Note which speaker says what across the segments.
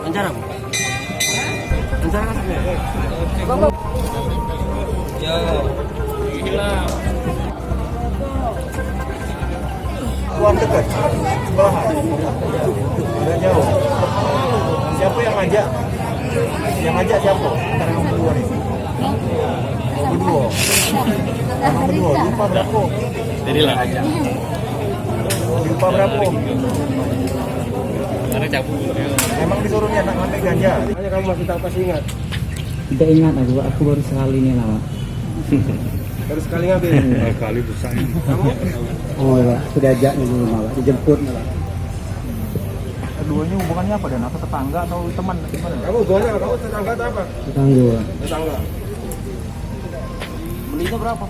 Speaker 1: Lancar apa? Lancar kan? Ya, hilang.
Speaker 2: Uang dekat, sebelahan. Udah jauh. Siapa yang ngajak? Yang ngajak siapa? Antara kamu berdua nih. Berdua. Kamu berdua. Lupa berapa?
Speaker 1: Jadi lah aja.
Speaker 2: Lupa berapa?
Speaker 1: Karena cabut.
Speaker 2: Emang disuruhnya nak ngambil ganja. Hanya kamu masih tak pasti ingat.
Speaker 3: Tidak ingat aku baru sekali ini lama.
Speaker 2: Baru sekali ngambil.
Speaker 1: Kali besar.
Speaker 2: Kamu?
Speaker 3: Oh ya, sudah ajak dulu malah, dijemput malah.
Speaker 2: Keduanya hubungannya apa dan apa tetangga atau teman? Gimana? Kamu hubungannya kamu tetangga atau apa?
Speaker 3: Tetangga.
Speaker 2: Tetangga.
Speaker 1: Belinya berapa?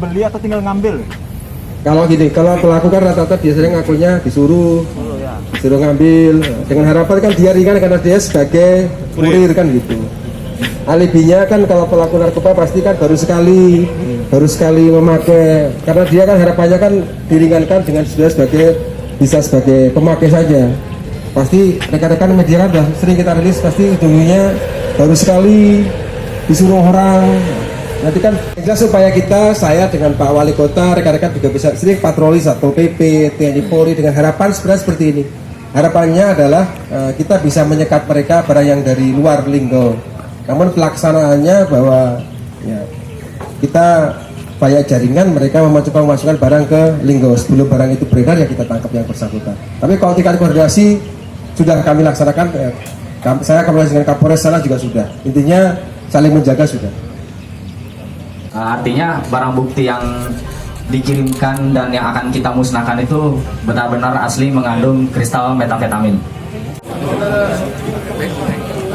Speaker 2: Beli atau tinggal ngambil?
Speaker 4: Kalau gini, kalau pelaku kan rata-rata biasanya ngakunya disuruh ngambil dengan harapan kan dia ringan karena dia sebagai kurir kan gitu. Alibinya kan kalau pelaku narkoba pasti kan baru sekali memakai, karena dia kan harapannya kan diringankan dengan sudah bisa sebagai pemakai saja. Pasti rekan-rekan media kan udah sering kita rilis, pasti ujungnya baru sekali disuruh orang. Nanti kan jelas supaya saya dengan Pak Wali Kota, rekan-rekan juga bisa sering patroli Satpol PP, TNI Polri dengan harapan sebenarnya seperti ini. Harapannya adalah kita bisa menyekat mereka barang yang dari luar Linggo. Namun pelaksanaannya bahwa ya, kita banyak jaringan mereka memasukkan barang ke Linggo. Sebelum barang itu beredar ya kita tangkap yang bersangkutan. Tapi kalau tingkat koordinasi sudah kami laksanakan, saya koordinasi dengan Kapolres sana juga sudah. Intinya saling menjaga sudah.
Speaker 5: Artinya barang bukti yang dikirimkan dan yang akan kita musnahkan itu benar-benar asli mengandung kristal metamfetamin.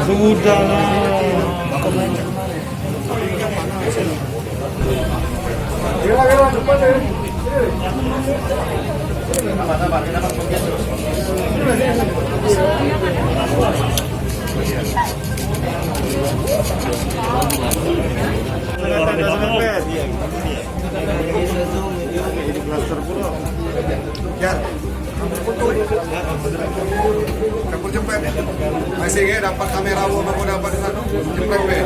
Speaker 1: Sudah.
Speaker 2: Kapur jempet. Masih dapat kamera baru dapat di sana. Jempet.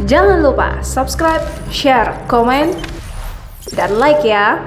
Speaker 6: Jangan lupa subscribe, share, komen, dan like ya.